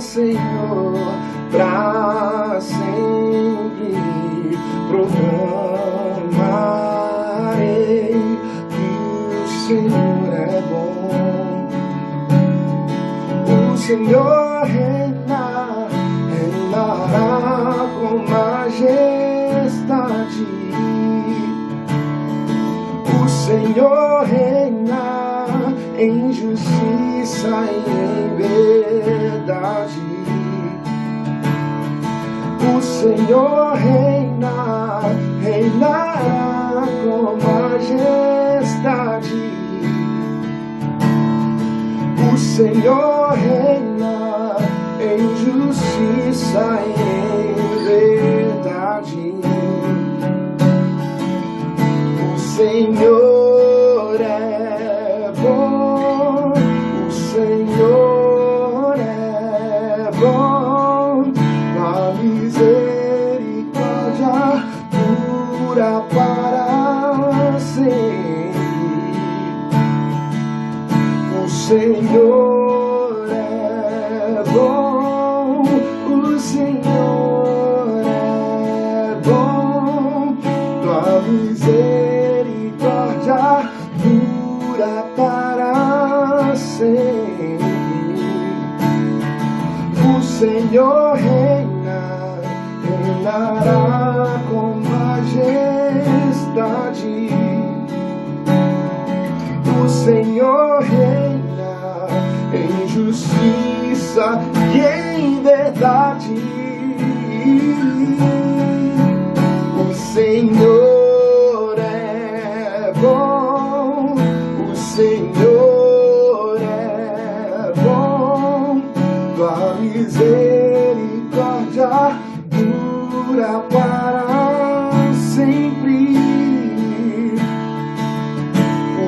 Senhor, pra sempre proclamarei que o Senhor é bom. O Senhor reinará com majestade. O Senhor reina em justiça e em verdade. O Senhor reinará com majestade. O Senhor reina em justiça e em verdade. O Senhor é bom, o Senhor é bom, a misericórdia dura para sempre. O Senhor é bom, o Senhor é bom, tua misericórdia dura para sempre. O Senhor reinará com majestade. O Senhor reina em justiça e em verdade. O Senhor é bom, o Senhor é bom, tua misericórdia dura para sempre.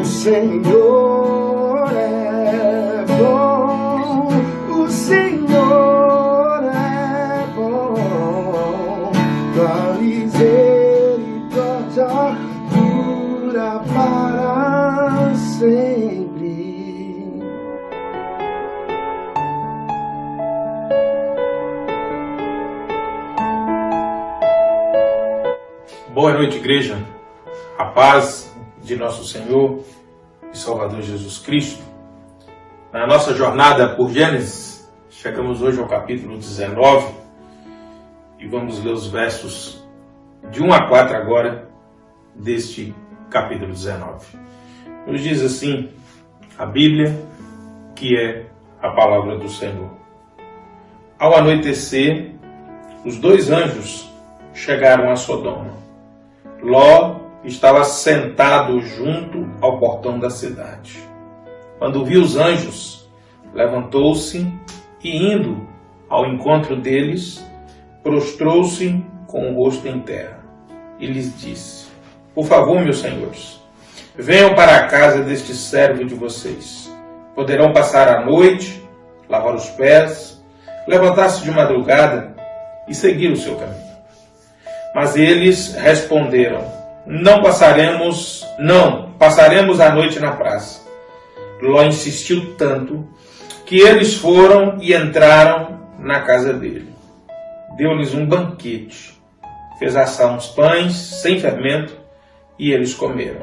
O Senhor é bom, o Senhor é bom, tua misericórdia dura para sempre. Boa noite, igreja. A paz de nosso Senhor e Salvador Jesus Cristo. Na nossa jornada por Gênesis, chegamos hoje ao capítulo 19 e vamos ler os versos de 1 a 4 agora deste capítulo 19. Nos diz assim a Bíblia, que é a palavra do Senhor. Ao anoitecer, os dois anjos chegaram a Sodoma. Ló estava sentado junto ao portão da cidade. Quando viu os anjos, levantou-se e, indo ao encontro deles, prostrou-se com o rosto em terra e lhes disse: por favor, meus senhores, venham para a casa deste servo de vocês. Poderão passar a noite, lavar os pés, levantar-se de madrugada e seguir o seu caminho. Mas eles responderam: passaremos a noite na praça. Ló insistiu tanto que eles foram e entraram na casa dele. Deu-lhes um banquete, fez assar uns pães sem fermento e eles comeram.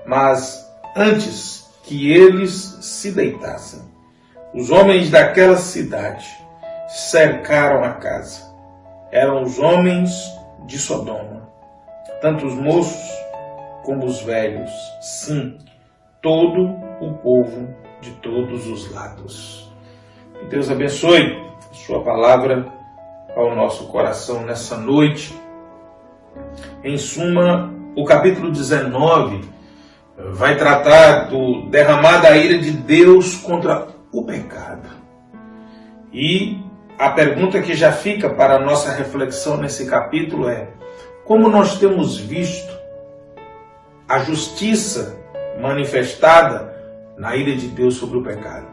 Mas antes que eles se deitassem, os homens daquela cidade cercaram a casa. Eram os homens de Sodoma, tanto os moços como os velhos, sim, todo o povo de todos os lados. Que Deus abençoe a sua palavra ao nosso coração nessa noite. Em suma, o capítulo 19 vai tratar do derramar da ira de Deus contra o pecado. E a pergunta que já fica para a nossa reflexão nesse capítulo é: como nós temos visto a justiça manifestada na ira de Deus sobre o pecado?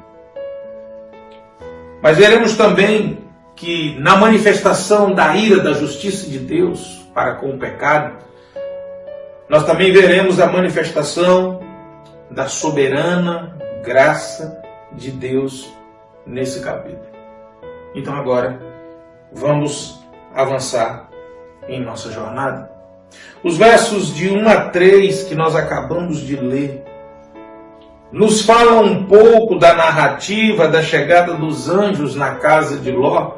Mas veremos também que na manifestação da ira da justiça de Deus para com o pecado, nós também veremos a manifestação da soberana graça de Deus nesse capítulo. Então agora vamos avançar em nossa jornada. Os versos de 1 a 3 que nós acabamos de ler nos falam um pouco da narrativa da chegada dos anjos na casa de Ló.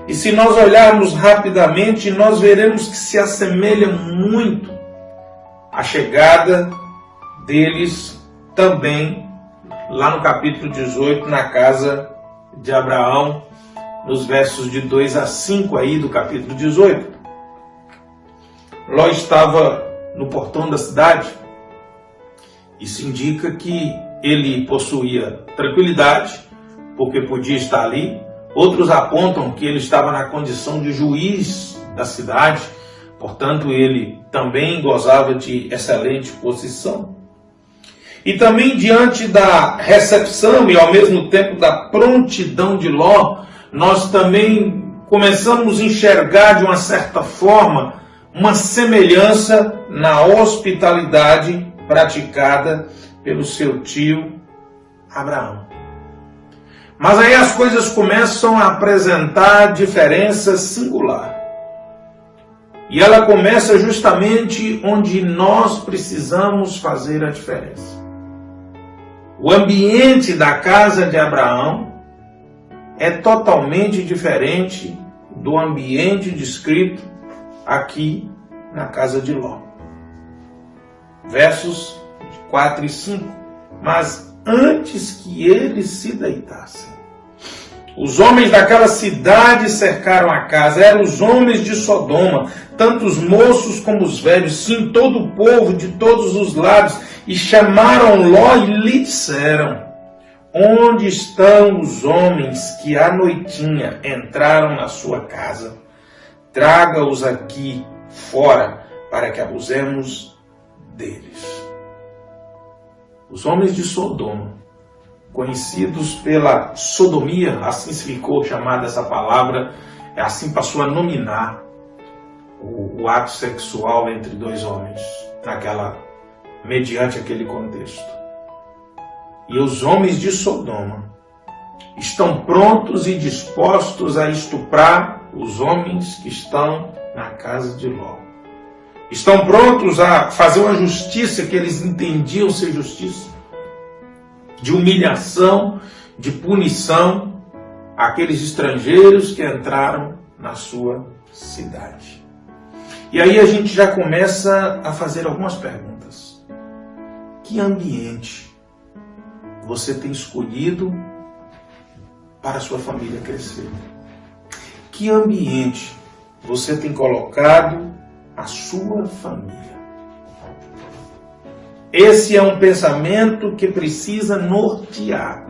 E se nós olharmos rapidamente, nós veremos que se assemelha muito à chegada deles também lá no capítulo 18, na casa de Abraão, nos versos de 2 a 5 aí do capítulo 18. Ló estava no portão da cidade. Isso indica que ele possuía tranquilidade, porque podia estar ali. Outros apontam que ele estava na condição de juiz da cidade, portanto ele também gozava de excelente posição. E também diante da recepção e ao mesmo tempo da prontidão de Ló, nós também começamos a enxergar de uma certa forma uma semelhança na hospitalidade praticada pelo seu tio Abraão. Mas aí as coisas começam a apresentar diferença singular. E ela começa justamente onde nós precisamos fazer a diferença. O ambiente da casa de Abraão é totalmente diferente do ambiente descrito aqui na casa de Ló. Versos 4 e 5. Mas antes que eles se deitassem, os homens daquela cidade cercaram a casa. Eram os homens de Sodoma, tanto os moços como os velhos, sim, todo o povo de todos os lados, e chamaram Ló e lhe disseram: onde estão os homens que à noitinha entraram na sua casa? Traga-os aqui fora, para que abusemos deles. Os homens de Sodoma, conhecidos pela sodomia, assim se ficou chamada essa palavra, assim passou a nominar o ato sexual entre dois homens, mediante aquele contexto. E os homens de Sodoma estão prontos e dispostos a estuprar os homens que estão na casa de Ló. Estão prontos a fazer uma justiça que eles entendiam ser justiça, de humilhação, de punição àqueles estrangeiros que entraram na sua cidade. E aí a gente já começa a fazer algumas perguntas. Que ambiente você tem escolhido para a sua família crescer? Que ambiente você tem colocado a sua família? Esse é um pensamento que precisa nortear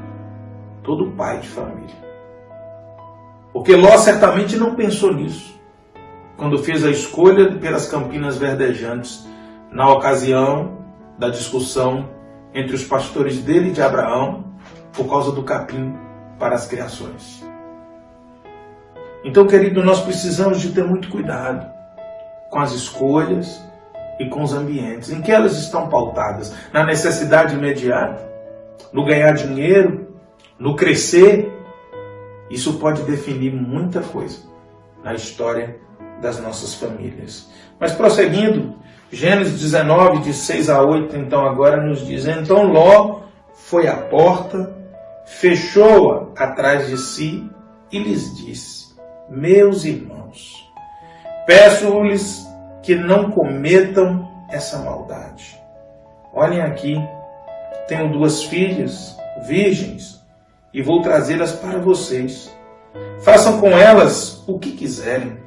todo pai de família. Porque Ló certamente não pensou nisso quando fez a escolha pelas campinas verdejantes, na ocasião da discussão entre os pastores dele e de Abraão, por causa do capim para as criações. Então, querido, nós precisamos de ter muito cuidado com as escolhas e com os ambientes. Em que elas estão pautadas? Na necessidade imediata? No ganhar dinheiro? No crescer? Isso pode definir muita coisa na história das nossas famílias. Mas prosseguindo, Gênesis 19, de 6 a 8, então agora nos diz: então Ló foi à porta, fechou-a atrás de si e lhes disse: meus irmãos, peço-lhes que não cometam essa maldade. Olhem aqui, tenho 2 filhas virgens e vou trazê-las para vocês. Façam com elas o que quiserem,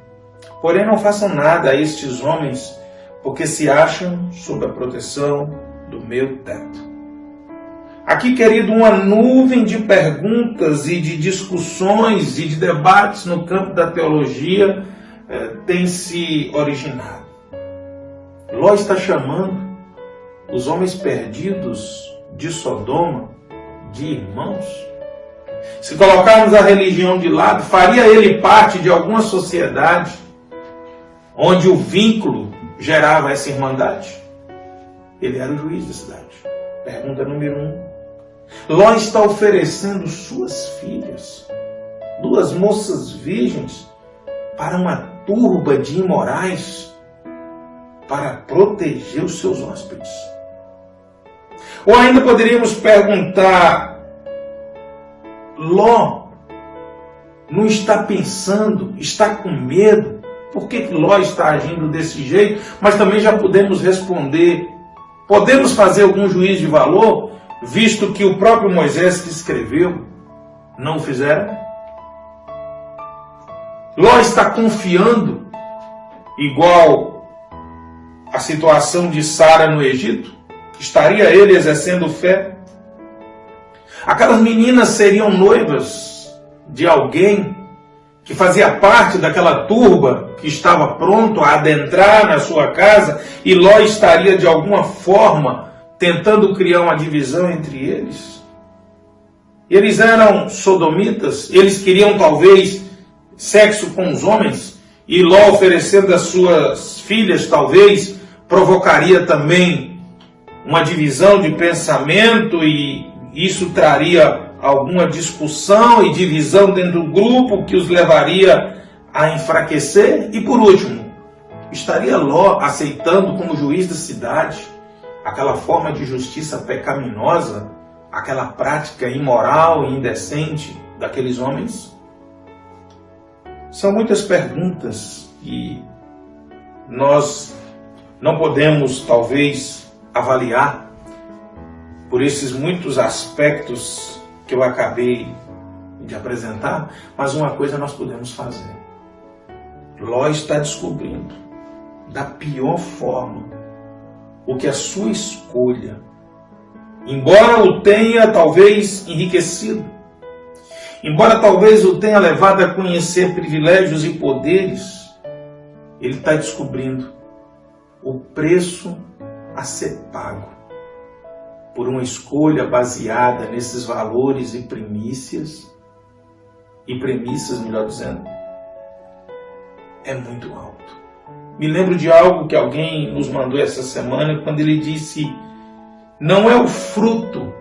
porém não façam nada a estes homens, porque se acham sob a proteção do meu teto. Aqui, querido, uma nuvem de perguntas e de discussões e de debates no campo da teologia tem se originado. Ló está chamando os homens perdidos de Sodoma de irmãos. Se colocarmos a religião de lado, faria ele parte de alguma sociedade onde o vínculo gerava essa irmandade? Ele era o juiz da cidade. Pergunta número 1. Ló está oferecendo suas filhas, duas moças virgens para uma turba de imorais para proteger os seus hóspedes? Ou ainda poderíamos perguntar, Ló não está pensando, está com medo? Por que Ló está agindo desse jeito? Mas também já podemos responder, podemos fazer algum juízo de valor, visto que o próprio Moisés que escreveu não o fizeram? Ló está confiando, igual a situação de Sara no Egito? Estaria ele exercendo fé? Aquelas meninas seriam noivas de alguém que fazia parte daquela turba que estava pronto a adentrar na sua casa, e Ló estaria de alguma forma tentando criar uma divisão entre eles? Eles eram sodomitas, eles queriam talvez sexo com os homens, e Ló oferecendo as suas filhas talvez provocaria também uma divisão de pensamento, e isso traria alguma discussão e divisão dentro do grupo que os levaria a enfraquecer. E por último, estaria Ló aceitando como juiz da cidade aquela forma de justiça pecaminosa, aquela prática imoral e indecente daqueles homens? São muitas perguntas que nós não podemos talvez avaliar por esses muitos aspectos que eu acabei de apresentar, mas uma coisa nós podemos fazer. Ló está descobrindo da pior forma o que a sua escolha, embora o tenha talvez enriquecido, embora talvez o tenha levado a conhecer privilégios e poderes, ele está descobrindo o preço a ser pago por uma escolha baseada nesses valores e premissas, melhor dizendo, é muito alto. Me lembro de algo que alguém nos mandou essa semana, quando ele disse: não é o fruto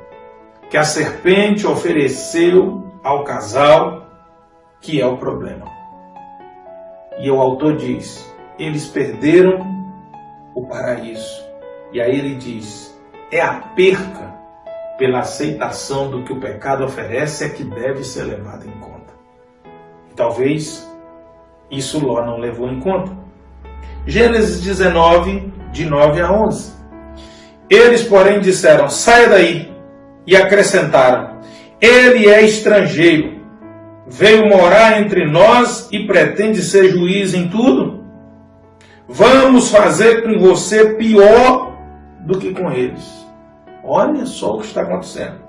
que a serpente ofereceu ao casal que é o problema. E o autor diz: eles perderam o paraíso. E aí ele diz: é a perca pela aceitação do que o pecado oferece é que deve ser levada em conta. E talvez isso Ló não levou em conta. Gênesis 19, de 9 a 11. Eles, porém, disseram: saia daí. E acrescentaram: ele é estrangeiro, veio morar entre nós e pretende ser juiz em tudo? Vamos fazer com você pior do que com eles. Olha só o que está acontecendo.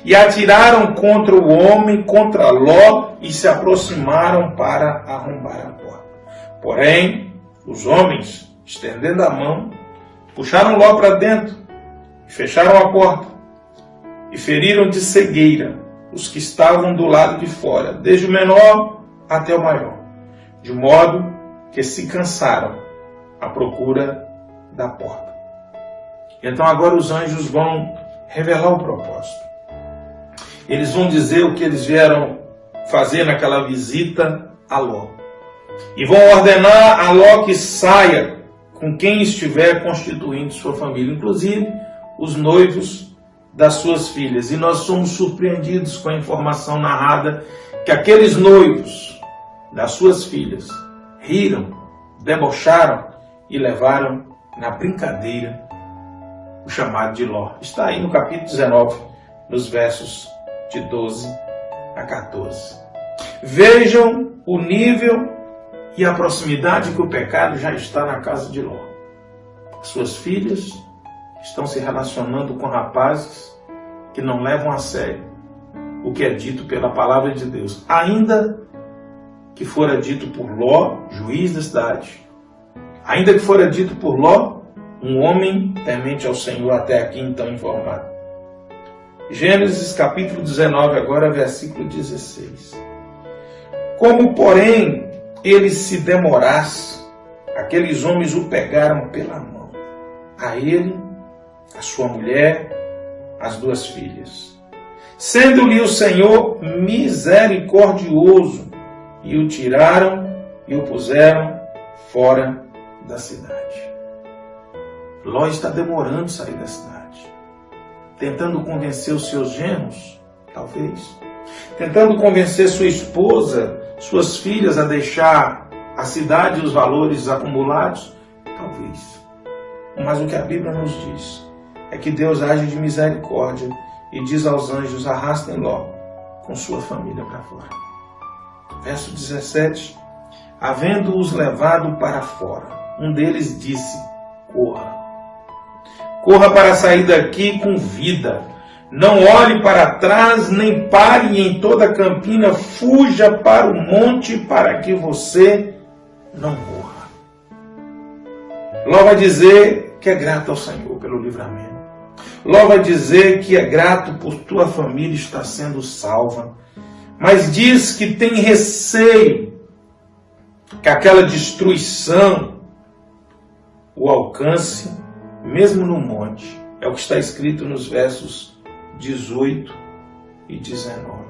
E atiraram contra o homem, contra Ló, e se aproximaram para arrombar a porta. Porém, os homens, estendendo a mão, puxaram Ló para dentro, e fecharam a porta, e feriram de cegueira os que estavam do lado de fora, desde o menor até o maior, de modo que se cansaram à procura da porta. Então agora os anjos vão revelar o propósito. Eles vão dizer o que eles vieram fazer naquela visita a Ló. E vão ordenar a Ló que saia com quem estiver constituindo sua família, inclusive os noivos das suas filhas. E nós somos surpreendidos com a informação narrada que aqueles noivos das suas filhas riram, debocharam e levaram na brincadeira o chamado de Ló. Está aí no capítulo 19, nos versos de 12 a 14. Vejam o nível e a proximidade que o pecado já está na casa de Ló. Suas filhas estão se relacionando com rapazes que não levam a sério o que é dito pela palavra de Deus, ainda que fora dito por Ló, juiz da cidade, ainda que fora dito por Ló, um homem temente ao Senhor, até aqui então informado. Gênesis capítulo 19, agora versículo 16. Como, porém, ele se demorasse, aqueles homens o pegaram pela mão, a ele, a sua mulher, as duas filhas. sendo-lhe o Senhor misericordioso, e o tiraram e o puseram fora da cidade. Ló está demorando a sair da cidade, tentando convencer os seus genros, talvez, tentando convencer sua esposa, suas filhas a deixar a cidade e os valores acumulados, talvez. Mas o que a Bíblia nos diz é que Deus age de misericórdia e diz aos anjos: arrastem Ló com sua família para fora. Verso 17: havendo-os levado para fora, um deles disse: corra. Corra para sair daqui com vida. Não olhe para trás, nem pare em toda a campina. Fuja para o monte para que você não morra. Ló vai dizer que é grato ao Senhor pelo livramento. Ló vai dizer que é grato por tua família estar sendo salva. Mas diz que tem receio que aquela destruição o alcance, mesmo no monte. É o que está escrito nos versos 18 e 19.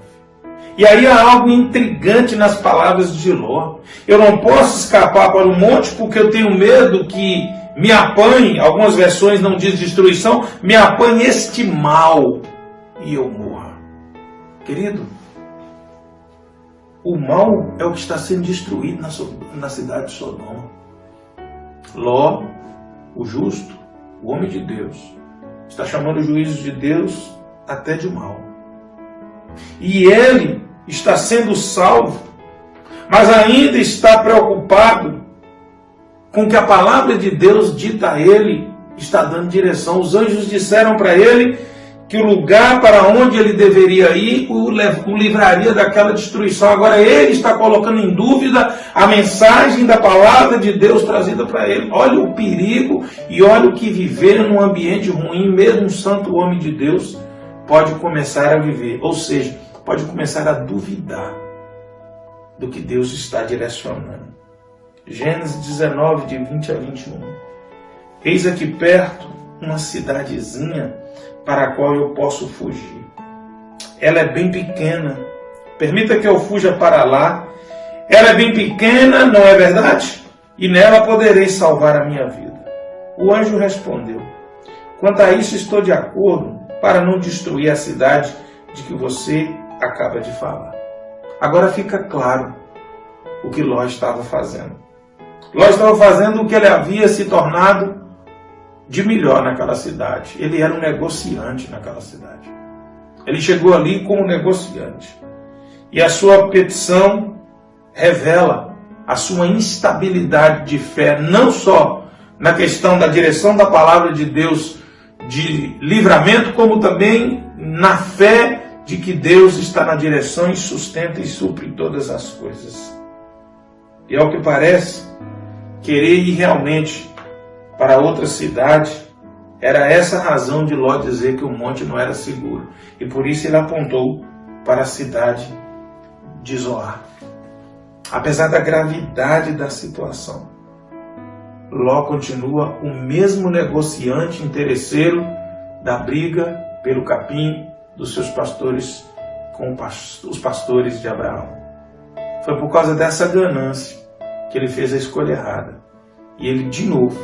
E aí há algo intrigante nas palavras de Ló. Eu não posso escapar para o monte porque eu tenho medo que me apanhe, algumas versões não diz destruição, me apanhe este mal e eu morra. Querido, o mal é o que está sendo destruído na cidade de Sodoma. Ló, o justo, o homem de Deus, está chamando o juízo de Deus até de mal. E ele está sendo salvo, mas ainda está preocupado com que a palavra de Deus dita a ele está dando direção. Os anjos disseram para ele que o lugar para onde ele deveria ir o livraria daquela destruição. Agora ele está colocando em dúvida a mensagem da palavra de Deus trazida para ele. Olha o perigo e olha o que viver num ambiente ruim, mesmo um santo homem de Deus pode começar a viver. Ou seja, pode começar a duvidar do que Deus está direcionando. Gênesis 19, de 20 a 21. Eis aqui perto uma cidadezinha para a qual eu posso fugir. Ela é bem pequena. Permita que eu fuja para lá. Ela é bem pequena, não é verdade? E nela poderei salvar a minha vida. O anjo respondeu: quanto a isso estou de acordo, para não destruir a cidade de que você acaba de falar. Agora fica claro o que Ló estava fazendo. Ló estava fazendo o que ele havia se tornado de melhor naquela cidade. Ele era um negociante naquela cidade. Ele chegou ali como negociante. E a sua petição revela a sua instabilidade de fé, não só na questão da direção da palavra de Deus de livramento, como também na fé de que Deus está na direção e sustenta e supre todas as coisas. E ao que parece, querer ir realmente para outra cidade era essa a razão de Ló dizer que o monte não era seguro. E por isso ele apontou para a cidade de Zoar. Apesar da gravidade da situação, Ló continua o mesmo negociante interesseiro da briga pelo capim dos seus pastores com os pastores de Abraão. Foi por causa dessa ganância que ele fez a escolha errada. E ele, de novo,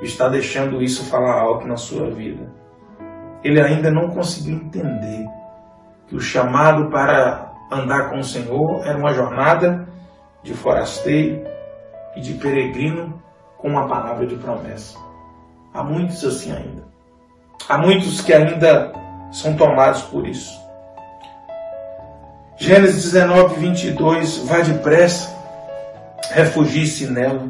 está deixando isso falar alto na sua vida. Ele ainda não conseguiu entender que o chamado para andar com o Senhor era uma jornada de forasteiro e de peregrino com uma palavra de promessa. Há muitos assim ainda. Há muitos que ainda são tomados por isso. Gênesis 19, 22, vá depressa, refugie-se nela,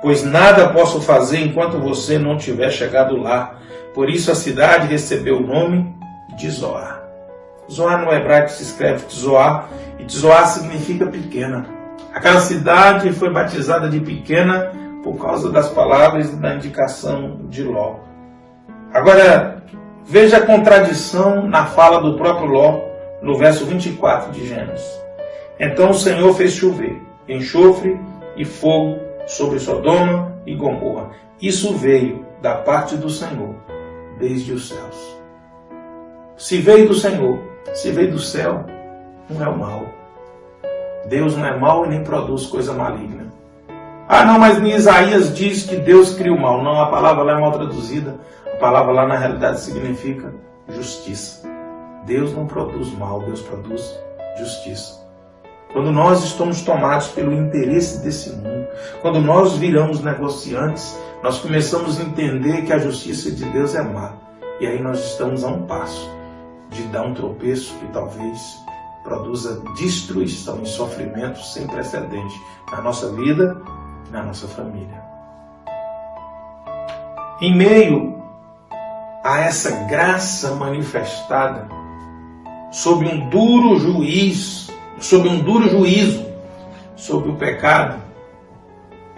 pois nada posso fazer enquanto você não tiver chegado lá. Por isso a cidade recebeu o nome de Zoar. Zoar no hebraico se escreve Zoar, e Zoar significa pequena. Aquela cidade foi batizada de pequena por causa das palavras e da indicação de Ló. Agora, veja a contradição na fala do próprio Ló, no verso 24 de Gênesis. Então o Senhor fez chover enxofre e fogo sobre Sodoma e Gomorra. Isso veio da parte do Senhor, desde os céus. Se veio do Senhor, se veio do céu, não é o mal. Deus não é mau e nem produz coisa maligna. Ah, não, mas em Isaías diz que Deus cria o mal. Não, a palavra lá é mal traduzida. A palavra lá na realidade significa justiça. Deus não produz mal, Deus produz justiça. Quando nós estamos tomados pelo interesse desse mundo, quando nós viramos negociantes, nós começamos a entender que a justiça de Deus é má. E aí nós estamos a um passo de dar um tropeço que talvez produza destruição e sofrimento sem precedente na nossa vida e na nossa família. Em meio a essa graça manifestada, sob um duro juízo sobre o pecado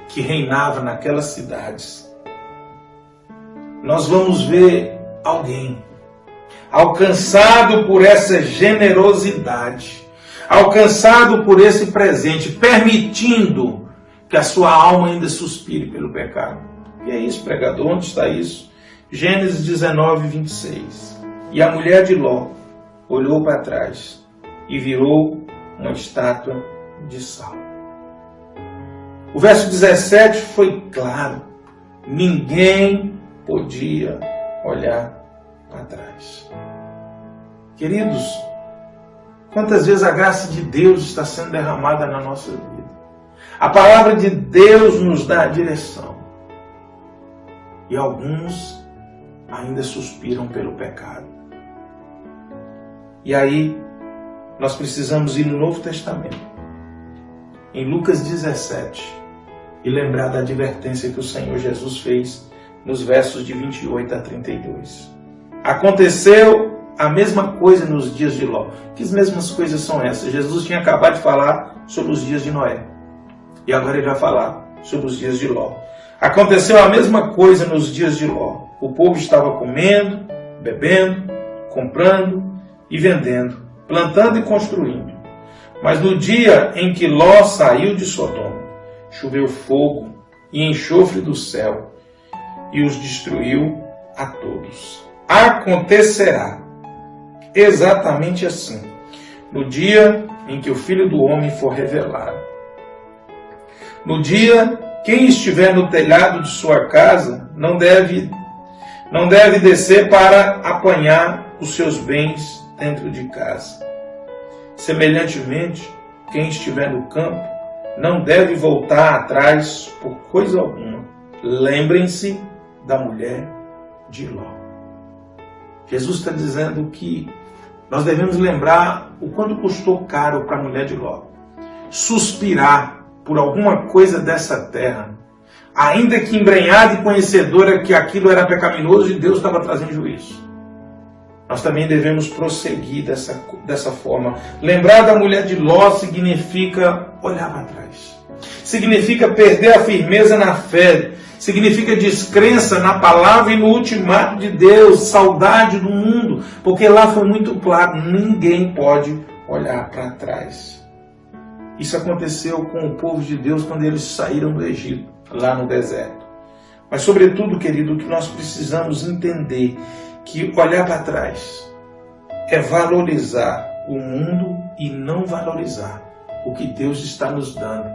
que reinava naquelas cidades, nós vamos ver alguém alcançado por essa generosidade, alcançado por esse presente, permitindo que a sua alma ainda suspire pelo pecado. E é isso, pregador, onde está isso? Gênesis 19, 26. E a mulher de Ló olhou para trás e virou uma estátua de sal. O verso 17 foi claro. Ninguém podia olhar para trás. Queridos, quantas vezes a graça de Deus está sendo derramada na nossa vida? A palavra de Deus nos dá a direção. E alguns ainda suspiram pelo pecado. E aí, nós precisamos ir no Novo Testamento, em Lucas 17, e lembrar da advertência que o Senhor Jesus fez nos versos de 28 a 32. Aconteceu a mesma coisa nos dias de Ló. Que mesmas coisas são essas? Jesus tinha acabado de falar sobre os dias de Noé. E agora ele vai falar sobre os dias de Ló. Aconteceu a mesma coisa nos dias de Ló. O povo estava comendo, bebendo, comprando e vendendo, plantando e construindo. Mas no dia em que Ló saiu de Sodoma, choveu fogo e enxofre do céu e os destruiu a todos. Acontecerá exatamente assim, no dia em que o Filho do Homem for revelado. No dia, quem estiver no telhado de sua casa não deve descer para apanhar os seus bens dentro de casa. Semelhantemente, quem estiver no campo não deve voltar atrás por coisa alguma. Lembrem-se da mulher de Ló. Jesus está dizendo que nós devemos lembrar o quanto custou caro para a mulher de Ló suspirar por alguma coisa dessa terra, ainda que embrenhada e conhecedora que aquilo era pecaminoso e Deus estava trazendo juízo. Nós também devemos prosseguir dessa forma. Lembrar da mulher de Ló significa olhar para trás. Significa perder a firmeza na fé. Significa descrença na palavra e no ultimato de Deus. Saudade do mundo. Porque lá foi muito claro. Ninguém pode olhar para trás. Isso aconteceu com o povo de Deus quando eles saíram do Egito, lá no deserto. Mas sobretudo, querido, o que nós precisamos entender que olhar para trás é valorizar o mundo e não valorizar o que Deus está nos dando.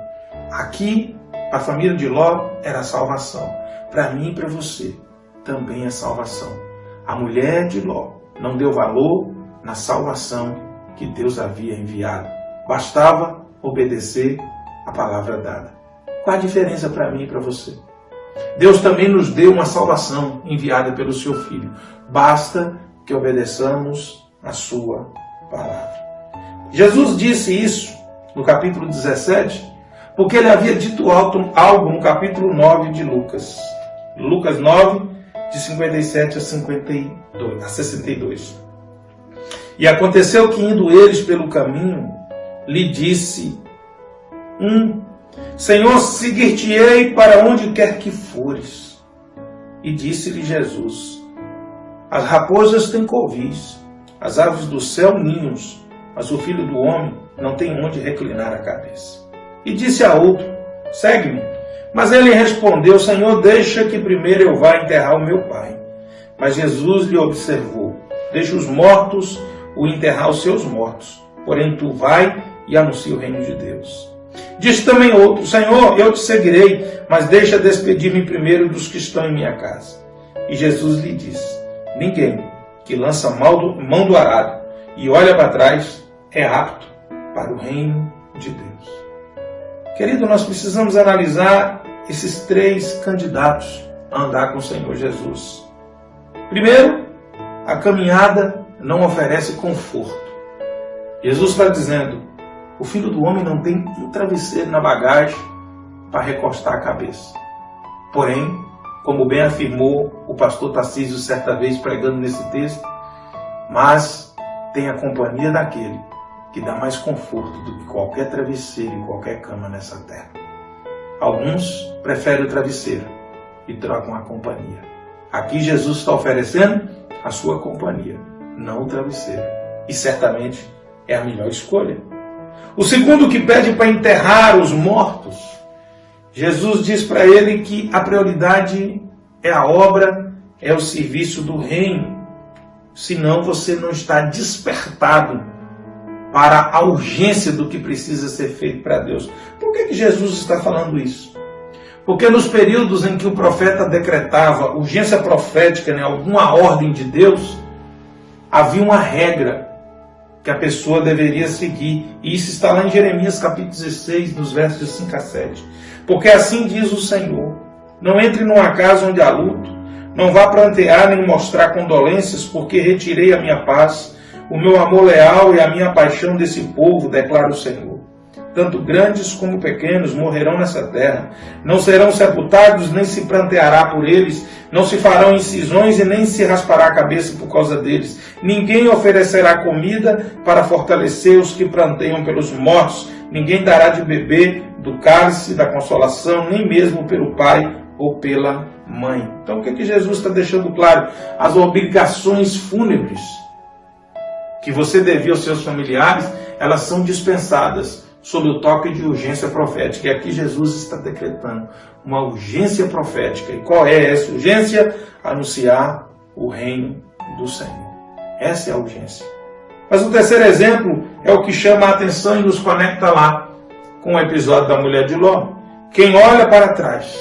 Aqui, para a família de Ló, era a salvação. Para mim e para você, também é salvação. A mulher de Ló não deu valor na salvação que Deus havia enviado. Bastava obedecer a palavra dada. Qual a diferença para mim e para você? Deus também nos deu uma salvação enviada pelo seu Filho. Basta que obedeçamos a sua palavra. Jesus disse isso no capítulo 17, porque ele havia dito algo no capítulo 9 de Lucas. Lucas 9, de 57 a 62. E aconteceu que, indo eles pelo caminho, lhe disse Senhor, seguir-te-ei para onde quer que fores. E disse-lhe Jesus, as raposas têm covis, as aves do céu ninhos, mas o Filho do Homem não tem onde reclinar a cabeça. E disse a outro, segue-me. Mas ele respondeu, Senhor, deixa que primeiro eu vá enterrar o meu pai. Mas Jesus lhe observou, Deixa os mortos o enterrar os seus mortos. Porém, tu vai e anuncia o reino de Deus. Disse também outro: Senhor, eu te seguirei, mas deixa despedir-me primeiro dos que estão em minha casa. E Jesus lhe disse: ninguém que lança mão do arado e olha para trás é apto para o reino de Deus. Querido, nós precisamos analisar esses 3 candidatos a andar com o Senhor Jesus. Primeiro, a caminhada não oferece conforto. Jesus está dizendo: o Filho do Homem não tem um travesseiro na bagagem para recostar a cabeça. Porém, como bem afirmou o pastor Tarcísio certa vez pregando nesse texto, mas tem a companhia daquele que dá mais conforto do que qualquer travesseiro e qualquer cama nessa terra. Alguns preferem o travesseiro e trocam a companhia. Aqui Jesus está oferecendo a sua companhia, não o travesseiro. E certamente é a melhor escolha. O segundo, que pede para enterrar os mortos, Jesus diz para ele que a prioridade é a obra, é o serviço do reino. Senão você não está despertado para a urgência do que precisa ser feito para Deus. Por que Jesus está falando isso? Porque nos períodos em que o profeta decretava urgência profética em alguma ordem de Deus, havia uma regra que a pessoa deveria seguir. E isso está lá em Jeremias capítulo 16, nos versos 5 a 7. Porque assim diz o Senhor: não entre numa casa onde há luto, não vá prantear nem mostrar condolências, porque retirei a minha paz, o meu amor leal e a minha paixão desse povo, declara o Senhor. Tanto grandes como pequenos morrerão nessa terra. Não serão sepultados, nem se pranteará por eles. Não se farão incisões e nem se raspará a cabeça por causa deles. Ninguém oferecerá comida para fortalecer os que pranteiam pelos mortos. Ninguém dará de beber do cálice da consolação, nem mesmo pelo pai ou pela mãe. Então o que Jesus está deixando claro? As obrigações fúnebres que você devia aos seus familiares, elas são dispensadas sob o toque de urgência profética. E aqui Jesus está decretando uma urgência profética. E qual é essa urgência? Anunciar o reino do Senhor. Essa é a urgência. Mas o terceiro exemplo é o que chama a atenção e nos conecta lá com o episódio da mulher de Ló. Quem olha para trás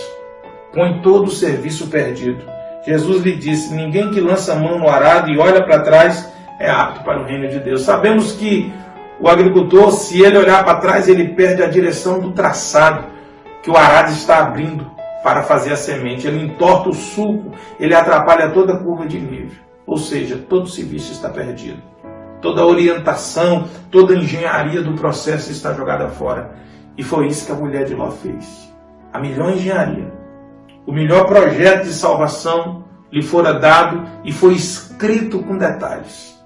põe todo o serviço perdido. Jesus lhe disse: ninguém que lança a mão no arado e olha para trás é apto para o reino de Deus. Sabemos que o agricultor, se ele olhar para trás, ele perde a direção do traçado que o arado está abrindo para fazer a semente. Ele entorta o sulco, ele atrapalha toda a curva de nível. Ou seja, todo o serviço está perdido. Toda a orientação, toda a engenharia do processo está jogada fora. E foi isso que a mulher de Ló fez. A melhor engenharia, o melhor projeto de salvação lhe fora dado e foi escrito com detalhes.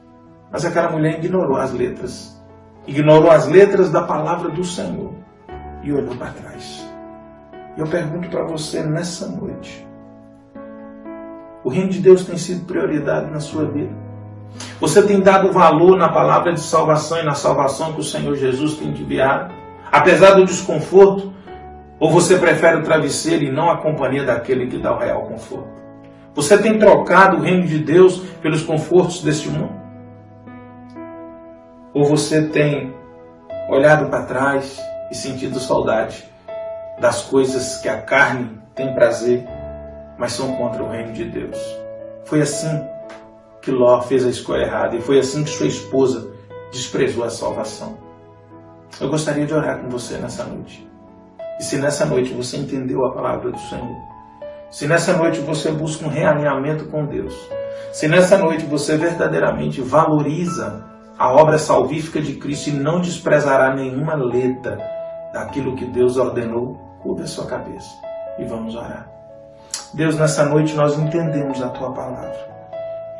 Mas aquela mulher ignorou as letras. Ignorou as letras da palavra do Senhor e olhou para trás. E eu pergunto para você nessa noite: o reino de Deus tem sido prioridade na sua vida? Você tem dado valor na palavra de salvação e na salvação que o Senhor Jesus tem enviado, apesar do desconforto? Ou você prefere o travesseiro e não a companhia daquele que dá o real conforto? Você tem trocado o reino de Deus pelos confortos deste mundo? Ou você tem olhado para trás e sentido saudade das coisas que a carne tem prazer, mas são contra o reino de Deus? Foi assim que Ló fez a escolha errada e foi assim que sua esposa desprezou a salvação. Eu gostaria de orar com você nessa noite. E se nessa noite você entendeu a palavra do Senhor, se nessa noite você busca um realinhamento com Deus, se nessa noite você verdadeiramente valoriza a obra salvífica de Cristo e não desprezará nenhuma letra daquilo que Deus ordenou, curva a sua cabeça e vamos orar. Deus, nessa noite nós entendemos a Tua palavra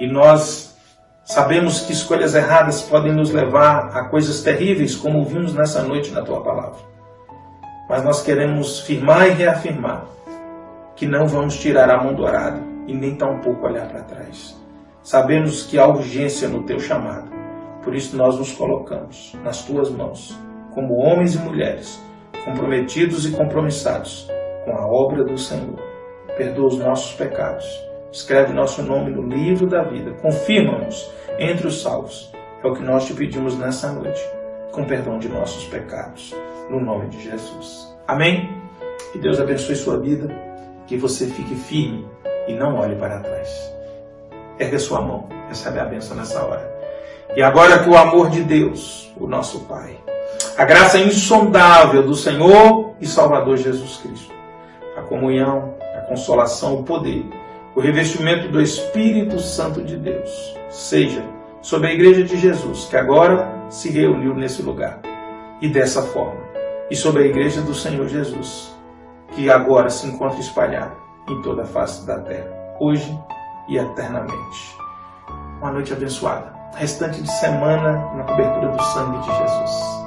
e nós sabemos que escolhas erradas podem nos levar a coisas terríveis, como vimos nessa noite na Tua palavra. Mas nós queremos firmar e reafirmar que não vamos tirar a mão do arado e nem tampouco olhar para trás. Sabemos que há urgência no Teu chamado. Por isso nós nos colocamos nas Tuas mãos, como homens e mulheres, comprometidos e compromissados com a obra do Senhor. Perdoa os nossos pecados Escreve nosso nome no livro da vida. Confirma-nos entre os salvos. É o que nós te pedimos nessa noite, com perdão de nossos pecados, no nome de Jesus. Amém? Que Deus abençoe sua vida, que você fique firme e não olhe para trás. Ergue a sua mão, recebe a bênção nessa hora. E agora que o amor de Deus, o nosso Pai, a graça insondável do Senhor e Salvador Jesus Cristo, a comunhão, a consolação, o poder, o revestimento do Espírito Santo de Deus, seja sobre a Igreja de Jesus, que agora se reuniu nesse lugar, e dessa forma, e sobre a Igreja do Senhor Jesus, que agora se encontra espalhada em toda a face da terra, hoje e eternamente. Uma noite abençoada. Restante de semana na cobertura do sangue de Jesus.